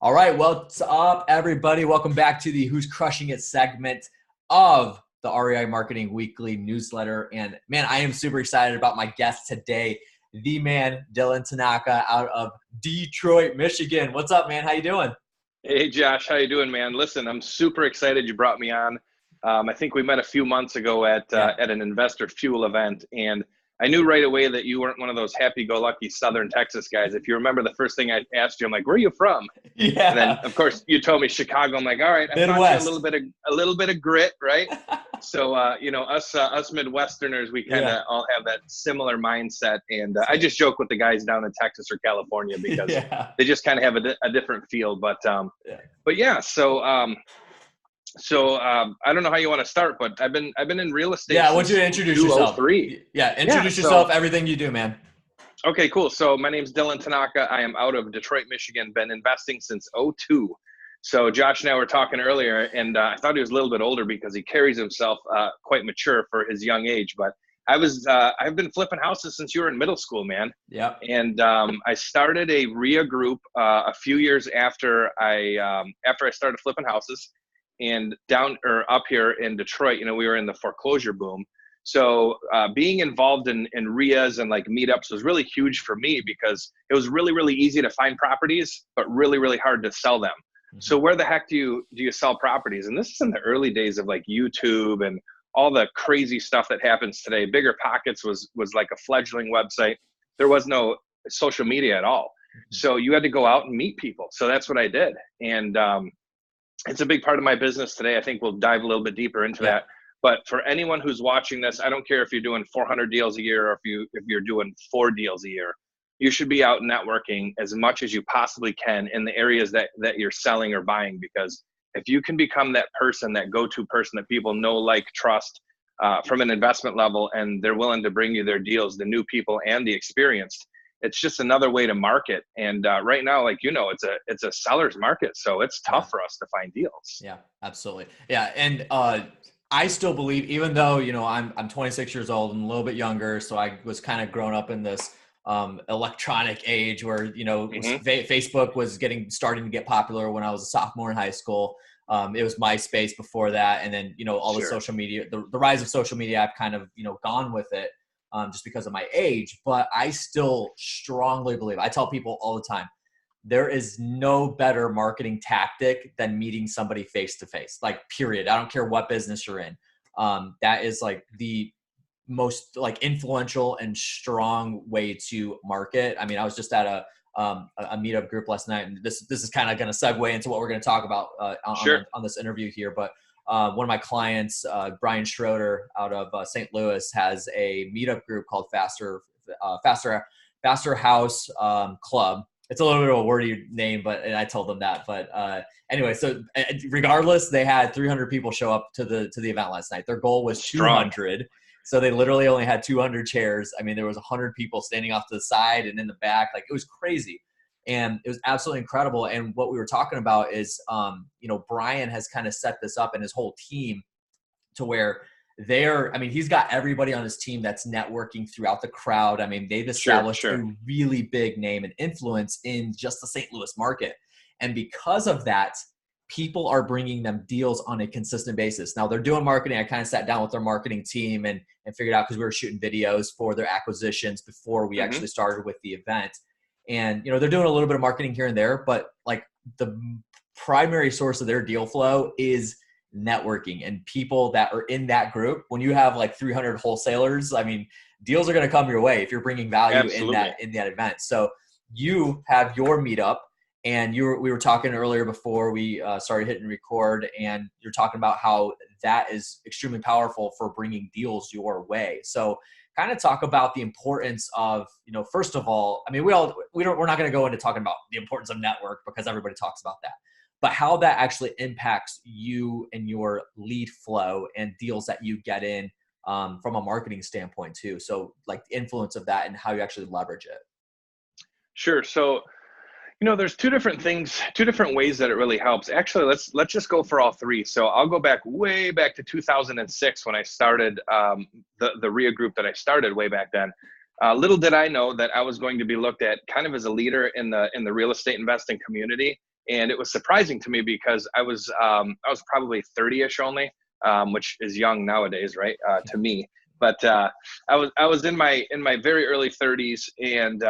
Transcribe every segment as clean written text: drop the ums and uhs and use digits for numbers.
All right, what's up, everybody? Welcome back to the Who's Crushing It segment of the REI Marketing Weekly newsletter. And man, I am super excited about my guest today, the man, Dylan Tanaka out of Detroit, Michigan. What's up, man? How you doing? Hey Josh, how you doing, man? Listen, I'm super excited you brought me on. I think we met a few months ago Yeah. at an investor fuel event, and I knew right away that you weren't one of those happy-go-lucky Southern Texas guys. If you remember the first thing I asked you, I'm like, "Where are you from?" And then, Yeah. of course, you told me Chicago. I'm like, "All right, I thought you had Midwest. a little bit of grit, right?" So, us Midwesterners, we kind Yeah. of all have that similar mindset. And I Same. just joke with the guys down in Texas or California because Yeah. they just kind of have a different feel. Yeah. But yeah, I don't know how you want to start, but I've been in real estate Yeah. I want you since to introduce yourself. 2003. Yeah. Yeah. Introduce yourself, everything you do, man. Okay, cool. So my name's Dylan Tanaka. I am out of Detroit, Michigan. Been investing since '02. So Josh and I were talking earlier, and I thought he was a little bit older because he carries himself quite mature for his young age. But I've been flipping houses since you were in middle school, man. Yep. And I started a RIA group a few years after I started flipping houses, and down or up here in Detroit, we were in the foreclosure boom. So being involved in RIAs and like meetups was really huge for me because it was really, really easy to find properties, but really, really hard to sell them. Mhm. So where the heck do you sell properties? And this is in the early days of like YouTube and all the crazy stuff that happens today. Bigger Pockets was like a fledgling website. There was no social media at all. Mhm. So you had to go out and meet people. So that's what I did. And it's a big part of my business today. I think we'll dive a little bit deeper into Yeah. that. But for anyone who's watching this, I don't care if you're doing 400 deals a year or if you're doing 4 deals a year. You should be out networking as much as you possibly can in the areas that you're selling or buying, because if you can become that person, that go-to person that people know, like, trust from an investment level, and they're willing to bring you their deals, the new people and the experienced, it's just another way to market. And right now, like, it's a seller's market, so it's Yeah. tough for us to find deals. Yeah, absolutely. Yeah, and I still believe, even though I'm 26 years old and a little bit younger, so I was kind of grown up in this electronic age where Hmm. Facebook was starting to get popular when I was a sophomore in high school. It was MySpace before that, and then all the Sure. social media, the rise of social media. I've kind of gone with it just because of my age, but I still strongly believe. I tell people all the time, there is no better marketing tactic than meeting somebody face to face, like, period. I don't care what business you're in. That is like the most like influential and strong way to market. I mean, I was just at a meetup group last night, and this is kind of going to segue into what we're going to talk about Sure. on this interview here. But one of my clients, Brian Schroeder out of St. Louis, has a meetup group called Faster House Club. It's a little bit of a wordy name, and I told them that. But anyway, so regardless, they had 300 people show up to the event last night. Their goal was Strong. 200. So they literally only had 200 chairs. I mean, there was 100 people standing off to the side and in the back. Like, it was crazy. And it was absolutely incredible. And what we were talking about is, Brian has kind of set this up and his whole team to where he's got everybody on his team that's networking throughout the crowd. I mean, they've Sure. established a Sure. really big name and influence in just the St. Louis market. And because of that, people are bringing them deals on a consistent basis. Now, they're doing marketing. I kind of sat down with their marketing team and figured out, because we were shooting videos for their acquisitions before we Hmm. actually started with the event. And, they're doing a little bit of marketing here and there, but like the primary source of their deal flow is networking and people that are in that group. When you have like 300 wholesalers, I mean, deals are going to come your way if you're bringing value in Absolutely. that event. So you have your meetup, and we were talking earlier before we started hitting record, and you're talking about how that is extremely powerful for bringing deals your way. So kind of talk about the importance of, first of all, I mean, we're not going to go into talking about the importance of network because everybody talks about that, but how that actually impacts you and your lead flow and deals that you get in from a marketing standpoint too. So like the influence of that and how you actually leverage it. Sure. So, there's two different ways that it really helps. Actually, let's just go for all three. So I'll go way back to 2006 when I started the RIA group that I started way back then. Little did I know that I was going to be looked at kind of as a leader in the real estate investing community, And it was surprising to me because I was probably 30ish only, which is young nowadays, right? To me. But I was in my very early 30s, and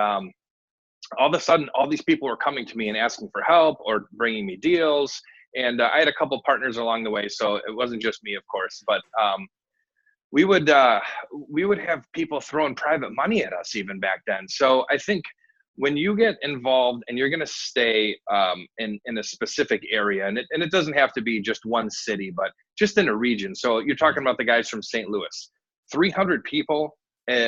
all of a sudden, all these people were coming to me and asking for help or bringing me deals. And I had a couple partners along the way, so it wasn't just me, of course. But we would have people throwing private money at us even back then. So I think when you get involved and you're going to stay in a specific area, and it doesn't have to be just one city, but just in a region. So you're talking about the guys from St. Louis, 300 people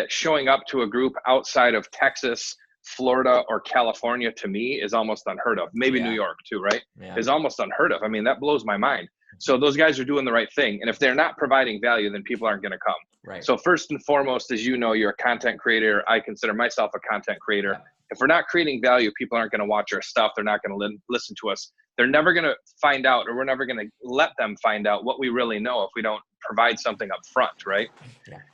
showing up to a group outside of Texas, Florida, or California, to me is almost unheard of. Maybe New York too, right? Is almost unheard of. I mean, that blows my mind. So those guys are doing the right thing. And if they're not providing value, then people aren't going to come. Right. So first and foremost, as you know, you're a content creator. I consider myself a content creator. If we're not creating value, people aren't going to watch our stuff. They're not going to listen to us. They're never going to find out, or we're never going to let them find out what we really know if we don't provide something up front, right?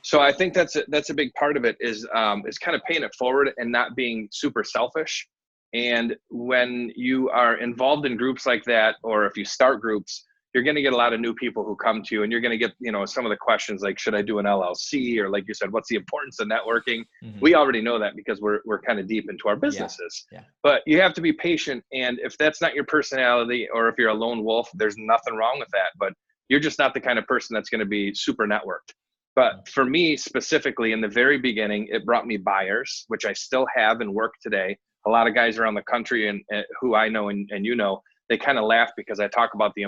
So I think that's a big part of it is kind of paying it forward and not being super selfish. And when you are involved in groups like that, or if you start groups, you're going to get a lot of new people who come to you, and you're going to get, some of the questions like, should I do an LLC? Or like you said, what's the importance of networking? We already know that because we're kind of deep into our businesses, but you have to be patient. And if that's not your personality, or if you're a lone wolf, there's nothing wrong with that, but you're just not the kind of person that's going to be super networked. But for me specifically, in the very beginning, it brought me buyers, which I still have and work today. A lot of guys around the country and who I know and they kind of laugh because I talk about the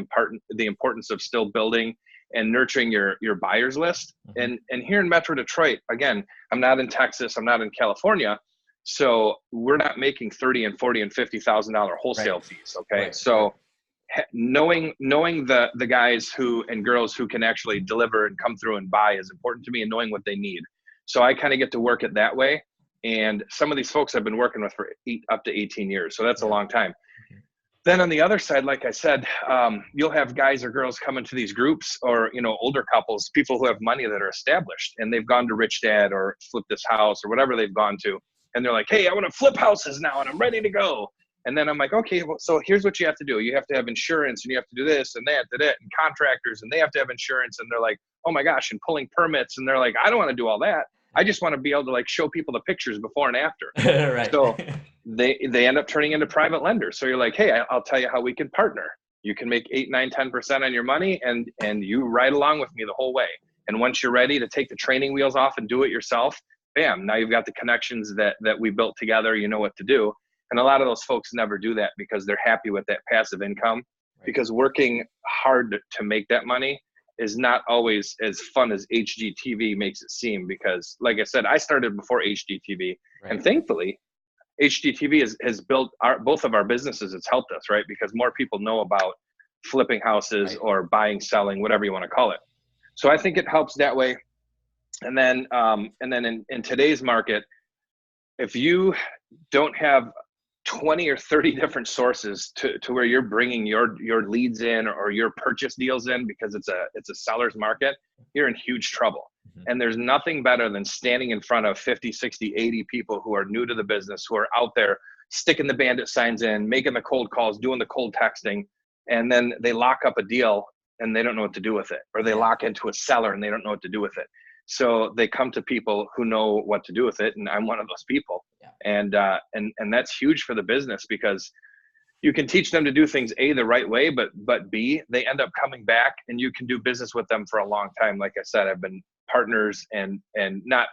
importance of still building and nurturing your buyers list. And here in Metro Detroit, again, I'm not in Texas, I'm not in California, so we're not making $30,000 and $40,000 and $50,000 wholesale fees. Okay, so knowing the guys and girls who can actually deliver and come through and buy is important to me, and knowing what they need. So I kind of get to work it that way. And some of these folks I've been working with for up to 18 years, so that's a long time. Then on the other side, like I said, you'll have guys or girls come into these groups, or, older couples, people who have money that are established, and they've gone to Rich Dad or Flip This House or whatever they've gone to. And they're like, hey, I want to flip houses now and I'm ready to go. And then I'm like, okay, well, so here's what you have to do. You have to have insurance, and you have to do this and that, and contractors, and they have to have insurance. And they're like, oh my gosh, and pulling permits. And they're like, I don't want to do all that. I just want to be able to show people the pictures before and after. Right. So they end up turning into private lenders. So you're like, hey, I'll tell you how we can partner. You can make 8, 9, 10% on your money, and you ride along with me the whole way. And once you're ready to take the training wheels off and do it yourself, bam, now you've got the connections that we built together. You know what to do. And a lot of those folks never do that because they're happy with that passive income, because working hard to make that money is not always as fun as HGTV makes it seem. Because like I said, I started before HGTV, and thankfully HGTV has built both of our businesses. It's helped us, right? Because more people know about flipping houses or buying, selling, whatever you want to call it. So I think it helps that way. And then in today's market, if you don't have 20 or 30 different sources to where you're bringing your leads in, or your purchase deals in, because it's a seller's market, you're in huge trouble. And there's nothing better than standing in front of 50, 60, 80 people who are new to the business, who are out there sticking the bandit signs in, making the cold calls, doing the cold texting, and then they lock up a deal and they don't know what to do with it, or they lock into a seller and they don't know what to do with it. So they come to people who know what to do with it, and I'm one of those people. And that's huge for the business, because you can teach them to do things the right way, but B, they end up coming back, and you can do business with them for a long time. Like I said, I've been partners and not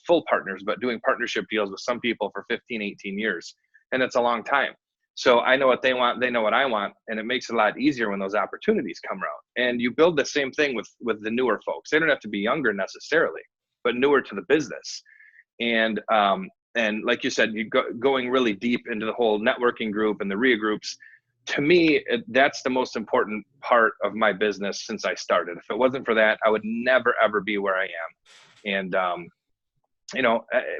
full partners, but doing partnership deals with some people for 15, 18 years, and it's a long time. So I know what they want, they know what I want, and it makes it a lot easier when those opportunities come around. And you build the same thing with the newer folks. They don't have to be younger necessarily, but newer to the business. And like you said, going really deep into the whole networking group and the RIA groups, to me, that's the most important part of my business since I started. If it wasn't for that, I would never, ever be where I am. And,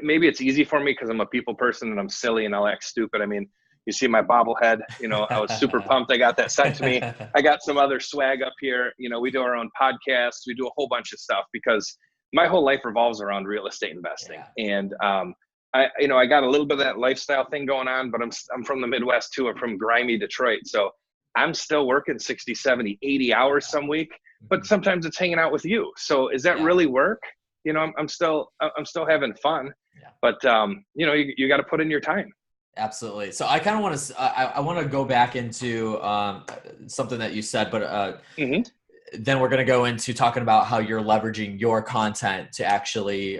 maybe it's easy for me because I'm a people person and I'm silly and I'll act stupid. I mean, you see my bobblehead, I was super pumped. I got that sent to me. I got some other swag up here. We do our own podcasts. We do a whole bunch of stuff because my whole life revolves around real estate investing. And I got a little bit of that lifestyle thing going on, but I'm from the Midwest too. I'm from grimy Detroit. So I'm still working 60, 70, 80 hours some week, but sometimes it's hanging out with you. So is that really work? I'm still having fun, but you got to put in your time. Absolutely. So I kind of want to, I want to go back into something that you said, but then we're going to go into talking about how you're leveraging your content to actually,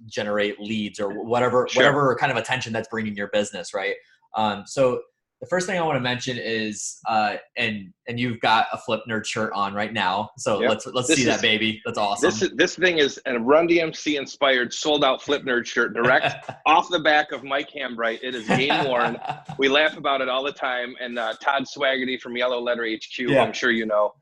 generate leads or whatever kind of attention that's bringing your business. Right. So the first thing I want to mention is, and you've got a Flip Nerd shirt on right now. So let's see that, baby. That's awesome. This thing is a Run DMC inspired, sold out Flip Nerd shirt direct off the back of Mike Hambright. It is game worn. We laugh about it all the time. And Todd Swaggerty from Yellow Letter HQ, I'm sure you know.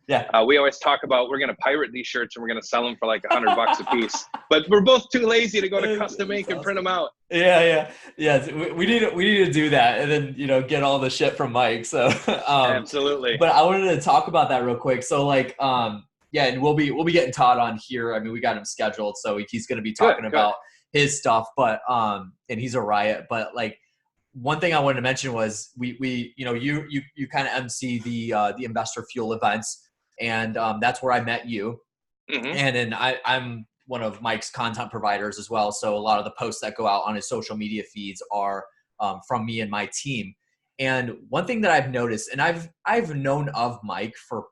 We always talk about we're going to pirate these shirts and we're going to sell them for like $100 a piece. But we're both too lazy to go to Custom Ink and print them out. Yeah. We need to do that, and then get all the shit from Mike. So absolutely. But I wanted to talk about that real quick. So and we'll be getting Todd on here. I mean, we got him scheduled, so he's going to be talking about his stuff. But and he's a riot. But one thing I wanted to mention was we you kind of MC the Investor Fuel events, and that's where I met you. And then I'm one of Mike's content providers as well. So a lot of the posts that go out on his social media feeds are from me and my team. And one thing that I've noticed, and I've known of Mike for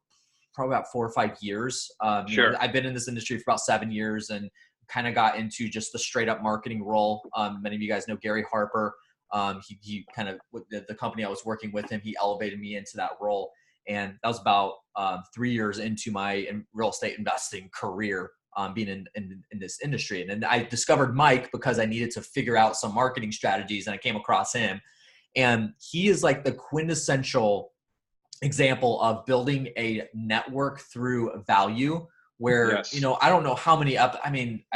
probably about 4 or 5 years. I've been in this industry for about 7 years and kind of got into just the straight up marketing role. Many of you guys know Gary Harper. He kind of, the company I was working with him, he elevated me into that role. And that was about 3 years into my real estate investing career. Being in this industry. And then I discovered Mike because I needed to figure out some marketing strategies, and I came across him. And he is like the quintessential example of building a network through value where, I don't know how many I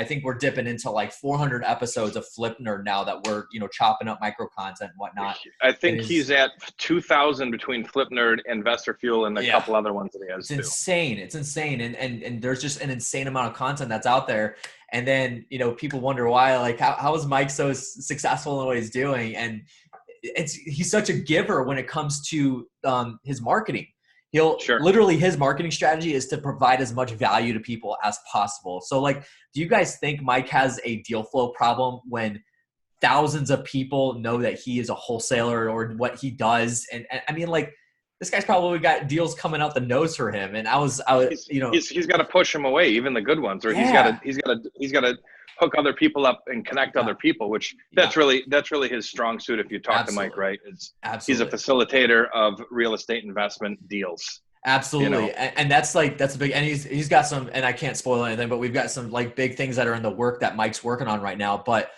think we're dipping into like 400 episodes of Flip Nerd now that we're, chopping up micro content and whatnot. I think he's at 2,000 between Flip Nerd, Investor Fuel, and a couple other ones that he has. It's insane. And there's just an insane amount of content that's out there. And then, people wonder why, like, how is Mike so successful in what he's doing? And he's such a giver when it comes to his marketing. Literally his marketing strategy is to provide as much value to people as possible. So do you guys think Mike has a deal flow problem when thousands of people know that he is a wholesaler or what he does? And I mean, this guy's probably got deals coming out the nose for him. And he's got to push them away, even the good ones, or he's got to hook other people up and connect other people, which that's really his strong suit. If you talk to Mike, right? He's a facilitator of real estate investment deals. Absolutely. And that's a big, and he's got some, and I can't spoil anything, but we've got some big things that are in the work that Mike's working on right now. But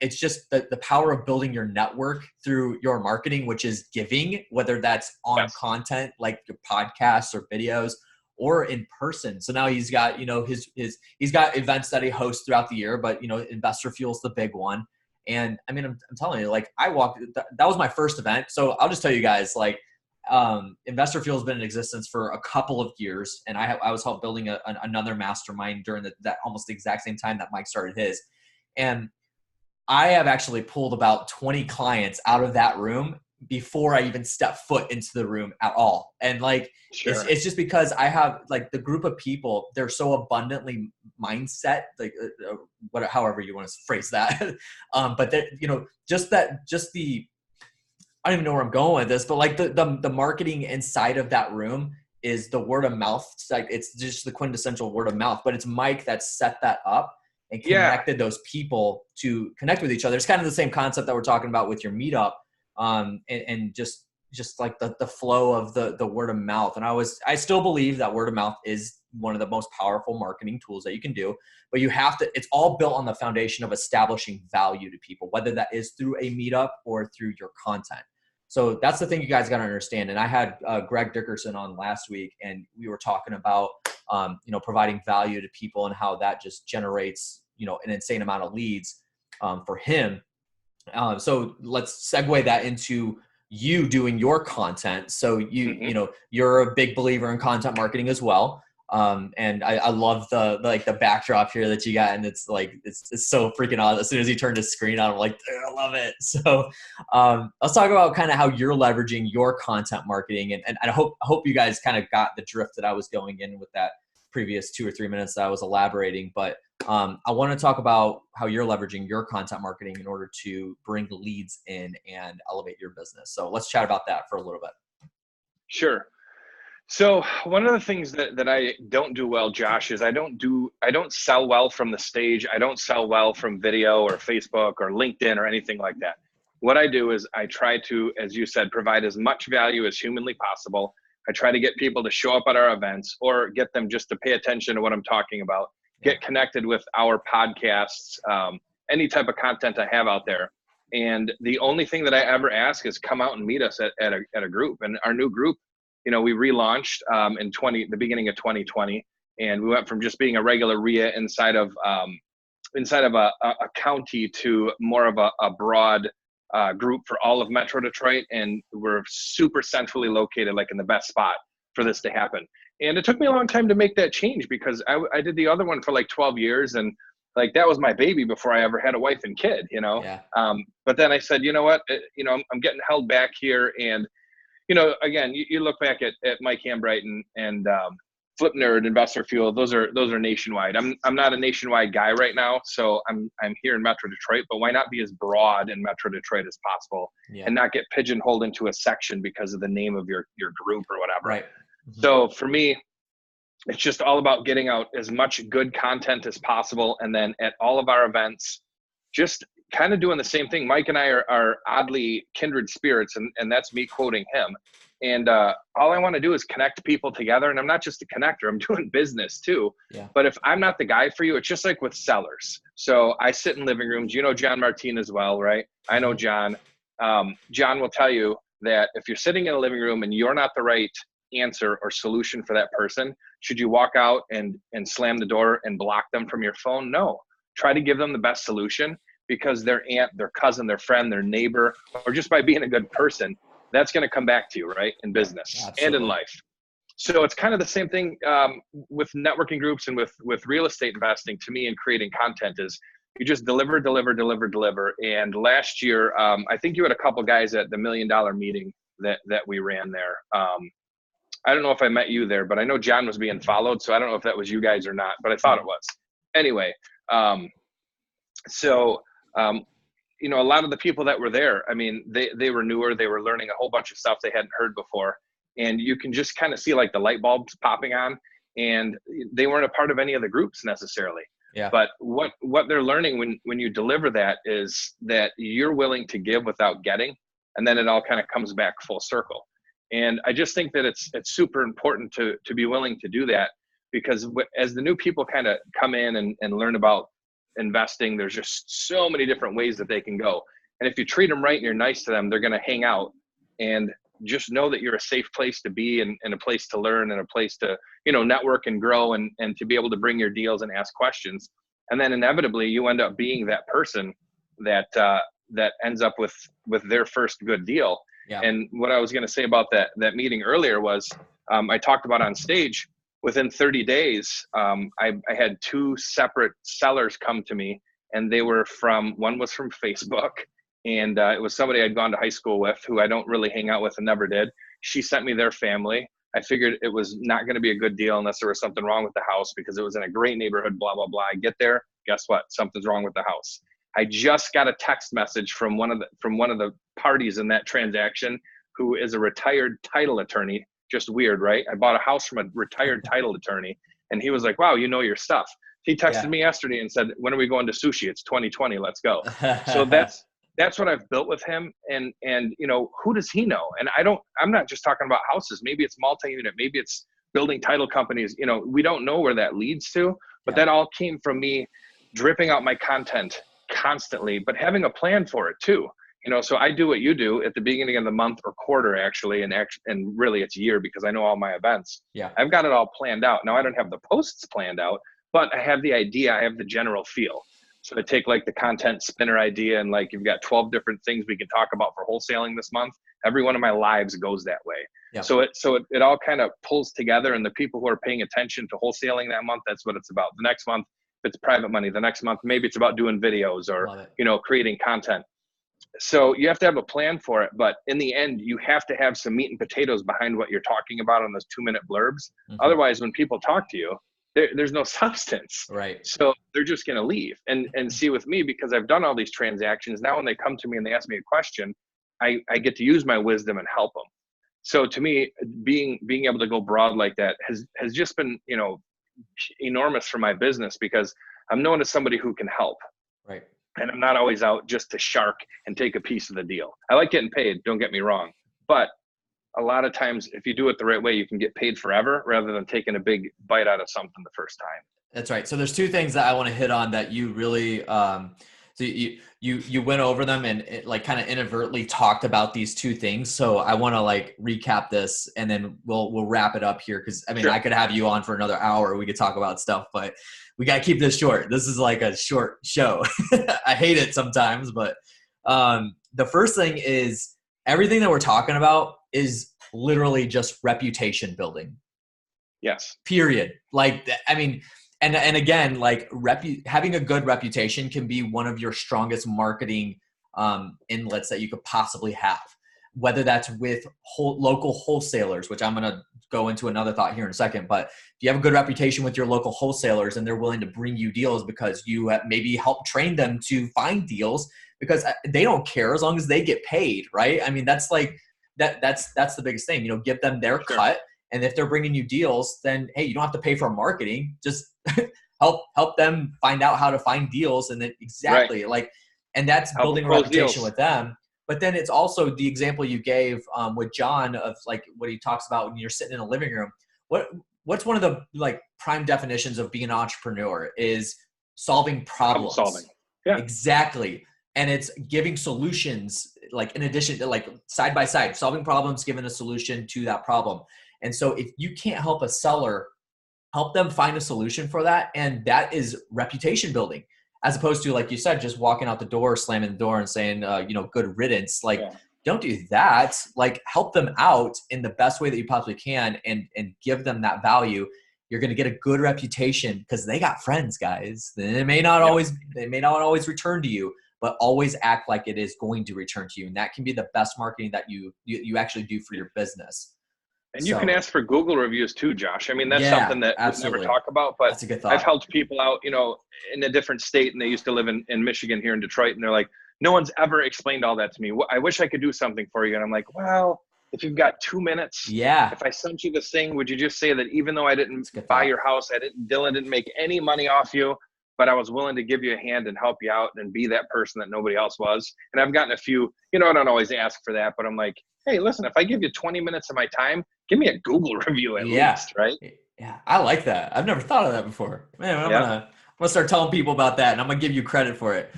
it's just the power of building your network through your marketing, which is giving, whether that's on content, like your podcasts or videos, or in person. So now he's got, he's got events that he hosts throughout the year, but Investor Fuel's the big one. And I mean, I'm telling you, that was my first event. So I'll just tell you guys, Investor Fuel has been in existence for a couple of years. And I was helped building another mastermind during that almost the exact same time that Mike started his. And I have actually pulled about 20 clients out of that room before I even step foot into the room at all. And it's just because I have the group of people, they're so abundantly mindset, however you want to phrase that. But that, I don't even know where I'm going with this, but the marketing inside of that room is the word of mouth. It's just the quintessential word of mouth, but it's Mike that set that up and connected those people to connect with each other. It's kind of the same concept that we're talking about with your meetup. And just the flow of the word of mouth. And I still believe that word of mouth is one of the most powerful marketing tools that you can do, but it's all built on the foundation of establishing value to people, whether that is through a meetup or through your content. So that's the thing you guys got to understand. And I had Greg Dickerson on last week, and we were talking about, providing value to people and how that just generates, an insane amount of leads for him. So let's segue that into you doing your content. So you're a big believer in content marketing as well. And I love the backdrop here that you got, and it's like it's so freaking awesome. As soon as you turn the screen on, I'm like, I love it. So let's talk about kind of how you're leveraging your content marketing, and I hope you guys kind of got the drift that I was going in with that previous 2 or 3 minutes that I was elaborating. But I want to talk about how you're leveraging your content marketing in order to bring leads in and elevate your business. So let's chat about that for a little bit. Sure. So one of the things that I don't do well, Josh, is I don't sell well from the stage. I don't sell well from video or Facebook or LinkedIn or anything like that. What I do is I try to, as you said, provide as much value as humanly possible. I try to get people to show up at our events or get them just to pay attention to what I'm talking about, get connected with our podcasts, any type of content I have out there. And the only thing that I ever ask is come out and meet us at a group. And our new group, we relaunched in the beginning of 2020, and we went from just being a regular RIA inside of a county to more of a broad group for all of Metro Detroit, and we're super centrally located, like in the best spot for this to happen. And it took me a long time to make that change because I did the other one for like 12 years, and like that was my baby before I ever had a wife and kid, Yeah. But then I said, you know what, I'm getting held back here, and again, you look back at Mike Hambright and Flip Nerd, Investor Fuel. Those are nationwide. I'm not a nationwide guy right now, so I'm here in Metro Detroit. But why not be as broad in Metro Detroit as possible, and not get pigeonholed into a section because of the name of your group or whatever. Right. Mm-hmm. So for me, it's just all about getting out as much good content as possible, and then at all of our events, just kind of doing the same thing. Mike and I are oddly kindred spirits, and that's me quoting him. And all I want to do is connect people together. And I'm not just a connector, I'm doing business too. Yeah. But if I'm not the guy for you, it's just like with sellers. So I sit in living rooms. John Martin as well, right? I know John. John will tell you that if you're sitting in a living room and you're not the right answer or solution for that person, should you walk out and slam the door and block them from your phone? No. Try to give them the best solution, because their aunt, their cousin, their friend, their neighbor, or just by being a good person, that's going to come back to you, right? In business and in life. So it's kind of the same thing with networking groups and with real estate investing, to me, and creating content is you just deliver. And last year, I think you had a couple guys at the $1 Million meeting that we ran there. I don't know if I met you there, but I know John was being followed. So I don't know if that was you guys or not, but I thought it was. Anyway, a lot of the people that were there, I mean, they were newer. They were learning a whole bunch of stuff they hadn't heard before. And you can just kind of see like the light bulbs popping on, and they weren't a part of any of the groups necessarily. Yeah. But what they're learning when you deliver that is that you're willing to give without getting, and then it all kind of comes back full circle. And I just think that it's super important to be willing to do that, because as the new people kind of come in and learn about investing, there's just so many different ways that they can go. And if you treat them right and you're nice to them, they're going to hang out, and just know that you're a safe place to be, and a place to learn, and a place to, network and grow, and to be able to bring your deals and ask questions. And then inevitably you end up being that person that ends up with their first good deal. Yeah. And what I was going to say about that meeting earlier was, I talked about on stage, within 30 days, I had 2 separate sellers come to me, and one was from Facebook, and it was somebody I'd gone to high school with who I don't really hang out with and never did. She sent me their family. I figured it was not going to be a good deal unless there was something wrong with the house, because it was in a great neighborhood, blah, blah, blah. I get there, guess what? Something's wrong with the house. I just got a text message from one of the parties in that transaction, who is a retired title attorney. Just weird, right? I bought a house from a retired title attorney, and he was like, wow, you know your stuff. He texted me yesterday and said, when are we going to sushi? It's 2020. Let's go. So that's what I've built with him. And who does he know? And I'm not just talking about houses. Maybe it's multi-unit. Maybe it's building title companies. We don't know where that leads to, but that all came from me dripping out my content constantly, but having a plan for it too. So I do what you do at the beginning of the month or quarter, actually, and really it's year, because I know all my events. Yeah, I've got it all planned out. Now I don't have the posts planned out, but I have the idea. I have the general feel. So I take like the content spinner idea, and like you've got 12 different things we can talk about for wholesaling this month. Every one of my lives goes that way. Yeah. So it all kind of pulls together, and the people who are paying attention to wholesaling that month, that's what it's about. The next month, if it's private money, the next month, maybe it's about doing videos or, creating content. So you have to have a plan for it, but in the end, you have to have some meat and potatoes behind what you're talking about on those 2-minute blurbs. Otherwise, when people talk to you, there's no substance. Right. So they're just going to leave. And see, with me, because I've done all these transactions, now when they come to me and they ask me a question, I get to use my wisdom and help them. So to me, being able to go broad like that has just been, enormous for my business, because I'm known as somebody who can help. Right. And I'm not always out just to shark and take a piece of the deal. I like getting paid, don't get me wrong. But a lot of times, if you do it the right way, you can get paid forever rather than taking a big bite out of something the first time. That's right. So there's two things that I want to hit on that you really, so you went over them and kind of inadvertently talked about these two things. So I want to recap this, and then we'll wrap it up here. Cause Sure. I could have you on for another hour. We could talk about stuff, but we got to keep this short. This is like a short show. I hate it sometimes, but the first thing is everything that we're talking about is literally just reputation building. Yes. Period. And again, having a good reputation can be one of your strongest marketing inlets that you could possibly have, whether that's with local wholesalers, which I'm going to go into another thought here in a second. But if you have a good reputation with your local wholesalers and they're willing to bring you deals because you have maybe help train them to find deals, because they don't care as long as they get paid, right? I mean, that's that's the biggest thing, give them their cut. And if they're bringing you deals, then, hey, you don't have to pay for marketing. Just help them find out how to find deals. And then and that's help building a reputation deals with them. But then it's also the example you gave with John of what he talks about when you're sitting in a living room. What's one of the prime definitions of being an entrepreneur is solving problems. Problem solving. Yeah. Exactly. And it's giving solutions, in addition to side by side, solving problems, giving a solution to that problem. And so if you can't help a seller, help them find a solution for that. And that is reputation building, as opposed to, like you said, just walking out the door, slamming the door and saying, good riddance. Don't do that. Help them out in the best way that you possibly can and give them that value. You're going to get a good reputation because they got friends, guys. They may not always return to you, but always act like it is going to return to you. And that can be the best marketing that you actually do for your business. And you can ask for Google reviews too, Josh. I mean, that's something that we never talk about, but that's a good thought. I've helped people out, in a different state, and they used to live in Michigan here in Detroit. And they're like, no one's ever explained all that to me. I wish I could do something for you. And I'm like, well, if you've got 2 minutes, if I sent you this thing, would you just say that even though I didn't buy your house, Dylan didn't make any money off you, but I was willing to give you a hand and help you out and be that person that nobody else was. And I've gotten a few, I don't always ask for that, but I'm like, hey, listen, if I give you 20 minutes of my time, give me a Google review at least, right? Yeah, I like that. I've never thought of that before. Man, I'm gonna start telling people about that, and I'm gonna give you credit for it.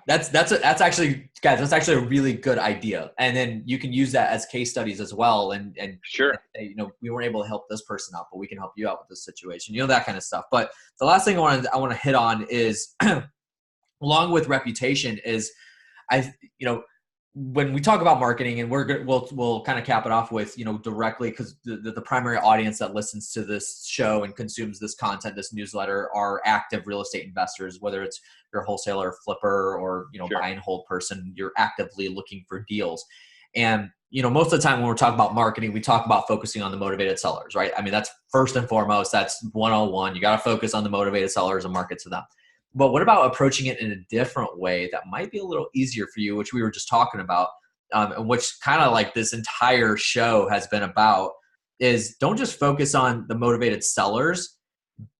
That's actually, guys, that's actually a really good idea. And then you can use that as case studies as well. And sure, we weren't able to help this person out, but we can help you out with this situation. That kind of stuff. But the last thing I want to hit on is, along with reputation, is when we talk about marketing, and we'll kind of cap it off with, directly, because the primary audience that listens to this show and consumes this content, this newsletter, are active real estate investors, whether it's you're a wholesaler, flipper, or, buy and hold person, you're actively looking for deals. And, most of the time when we're talking about marketing, we talk about focusing on the motivated sellers, right? I mean, that's first and foremost, that's 101. You got to focus on the motivated sellers and market to them. But what about approaching it in a different way that might be a little easier for you, which we were just talking about, and which kind of this entire show has been about, is don't just focus on the motivated sellers,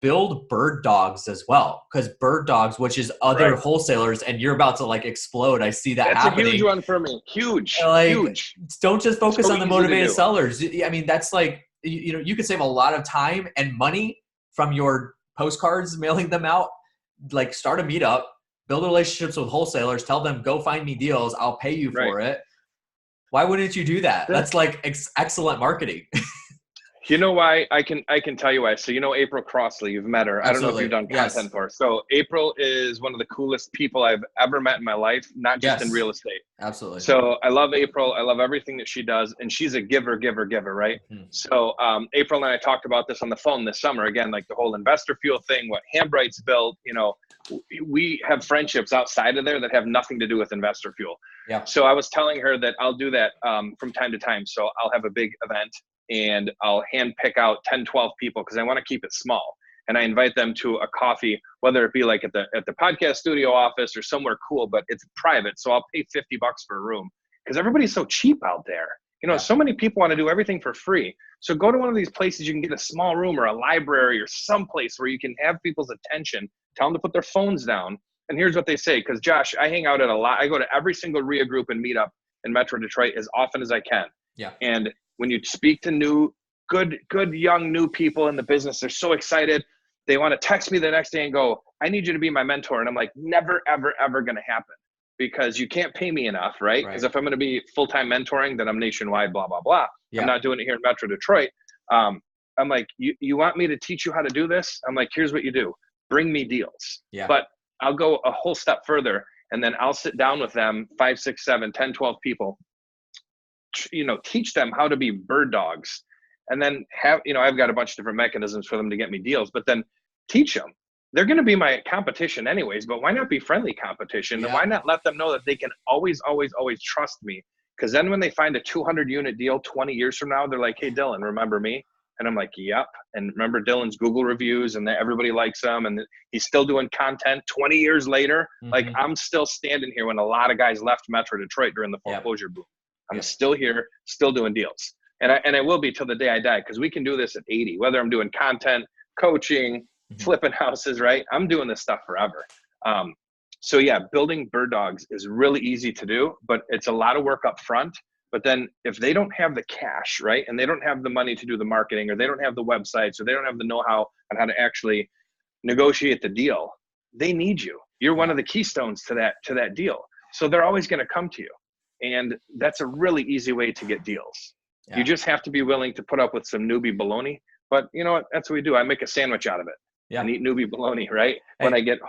build bird dogs as well. Because bird dogs, which is other wholesalers, and you're about to explode. I see that happening. That's a huge one for me. Huge. Huge. Don't just focus on the motivated sellers. I mean, that's you could save a lot of time and money from your postcards, mailing them out. Start a meetup, build relationships with wholesalers, tell them, go find me deals, I'll pay you for it. Why wouldn't you do that? That's excellent marketing. You know why? I can tell you why. So April Crossley, you've met her. I don't know if Absolutely. you've done Yes. content for her. So April is one of the coolest people I've ever met in my life, not just in real estate. Absolutely. So I love April. I love everything that she does, and she's a giver, right? Mm-hmm. So April and I talked about this on the phone this summer. Again, like the whole investor fuel thing, what Handbright's built. We have friendships outside of there that have nothing to do with investor fuel. Yeah. So I was telling her that I'll do that from time to time. So I'll have a big event and I'll hand pick out 10, 12 people because I want to keep it small. And I invite them to a coffee, whether it be like at the podcast studio office or somewhere cool, but it's private. So I'll pay $50 for a room because everybody's so cheap out there. So many people want to do everything for free. So go to one of these places, you can get a small room or a library or someplace where you can have people's attention, tell them to put their phones down. And here's what they say. Because Josh, I hang out at a lot. I go to every single RIA group and Meetup in Metro Detroit as often as I can. Yeah. And when you speak to good young new people in the business, they're so excited. They want to text me the next day and go, I need you to be my mentor. And I'm like, never, ever, ever going to happen because you can't pay me enough, right? Because if I'm going to be full-time mentoring, then I'm nationwide, blah, blah, blah. Yeah. I'm not doing it here in Metro Detroit. I'm like, you want me to teach you how to do this? I'm like, here's what you do. Bring me deals. Yeah. But I'll go a whole step further and then I'll sit down with them, 5, 6, 7, 10, 12 people, teach them how to be bird dogs. And then I've got a bunch of different mechanisms for them to get me deals, but then teach them. They're going to be my competition anyways, but why not be friendly competition? Yeah. And why not let them know that they can always, always, always trust me? Because then when they find a 200 unit deal 20 years from now, they're like, hey, Dylan, remember me? And I'm like, yep. And remember Dylan's Google reviews and everybody likes him and he's still doing content 20 years later. Mm-hmm. Like I'm still standing here when a lot of guys left Metro Detroit during the foreclosure boom. I'm still here, still doing deals. And I will be till the day I die because we can do this at 80, whether I'm doing content, coaching, flipping houses, right? I'm doing this stuff forever. So yeah, building bird dogs is really easy to do, but it's a lot of work up front. But then if they don't have the cash, right, and they don't have the money to do the marketing, or they don't have the websites, or they don't have the know-how on how to actually negotiate the deal, they need you. You're one of the keystones to that deal. So they're always going to come to you. And that's a really easy way to get deals. Yeah. You just have to be willing to put up with some newbie baloney. But you know what? That's what we do. I make a sandwich out of it. Yeah. And eat newbie baloney, right? When I get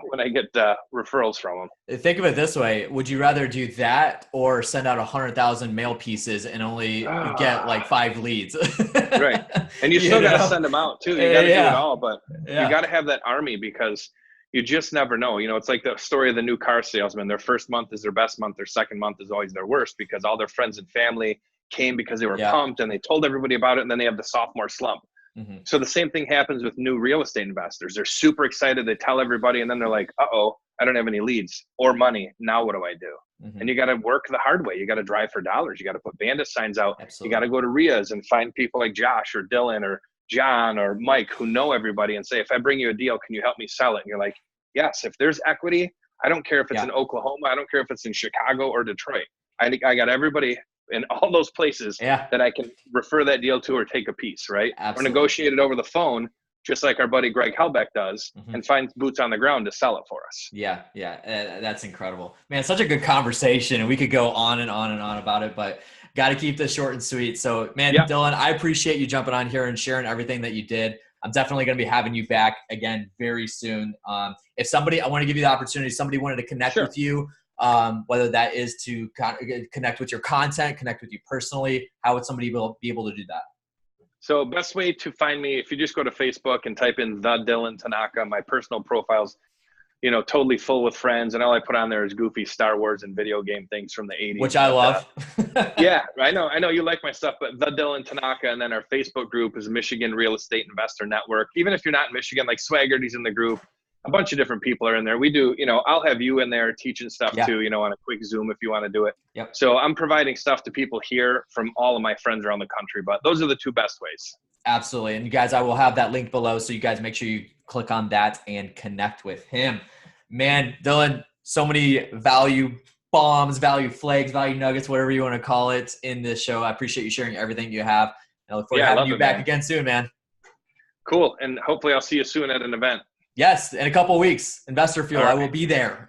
referrals from them. Think of it this way: would you rather do that or send out 100,000 mail pieces and only get like 5 leads? Right. And you still got to send them out too. You got to do it all, but you got to have that army because you just never know. It's like the story of the new car salesman. Their first month is their best month. Their second month is always their worst because all their friends and family came because they were pumped and they told everybody about it, and then they have the sophomore slump. Mm-hmm. So the same thing happens with new real estate investors. They're super excited. They tell everybody, and then they're like, uh-oh, I don't have any leads or money. Now what do I do? Mm-hmm. And you got to work the hard way. You got to drive for dollars. You got to put bandit signs out. Absolutely. You got to go to RIAs and find people like Josh or Dylan or John or Mike who know everybody and say, if I bring you a deal, can you help me sell it? And you're like, yes, if there's equity, I don't care if it's in Oklahoma. I don't care if it's in Chicago or Detroit. I got everybody in all those places that I can refer that deal to or take a piece, right? Absolutely. Or negotiate it over the phone, just like our buddy Greg Helbeck does, and find boots on the ground to sell it for us. Yeah. That's incredible. Man, such a good conversation, and we could go on and on and on about it, but got to keep this short and sweet. So, man, Dylan, I appreciate you jumping on here and sharing everything that you did. I'm definitely going to be having you back again very soon. If somebody, I want to give you the opportunity, somebody wanted to connect with you, whether that is to connect with your content, connect with you personally, how would somebody be able to do that? So best way to find me, if you just go to Facebook and type in the Dylan Tanaka, my personal profile's, totally full with friends. And all I put on there is goofy Star Wars and video game things from the 80s. Which I love. Yeah, I know you like my stuff, but the Dylan Tanaka. And then our Facebook group is Michigan Real Estate Investor Network. Even if you're not in Michigan, like Swaggerty's in the group. A bunch of different people are in there. We do, I'll have you in there teaching stuff too, on a quick Zoom if you want to do it. Yep. So I'm providing stuff to people here from all of my friends around the country, but those are the 2 best ways. Absolutely. And you guys, I will have that link below. So you guys make sure you click on that and connect with him. Man, Dylan, so many value bombs, value flags, value nuggets, whatever you want to call it in this show. I appreciate you sharing everything you have. And I look forward to having you back again soon, man. Cool. And hopefully I'll see you soon at an event. Yes, in a couple of weeks, Investor Fuel. Right. I will be there.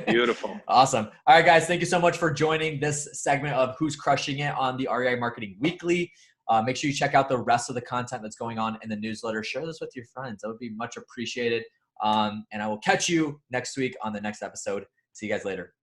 Beautiful. Awesome. All right, guys, thank you so much for joining this segment of Who's Crushing It on the REI Marketing Weekly. Make sure you check out the rest of the content that's going on in the newsletter. Share this with your friends. That would be much appreciated. And I will catch you next week on the next episode. See you guys later.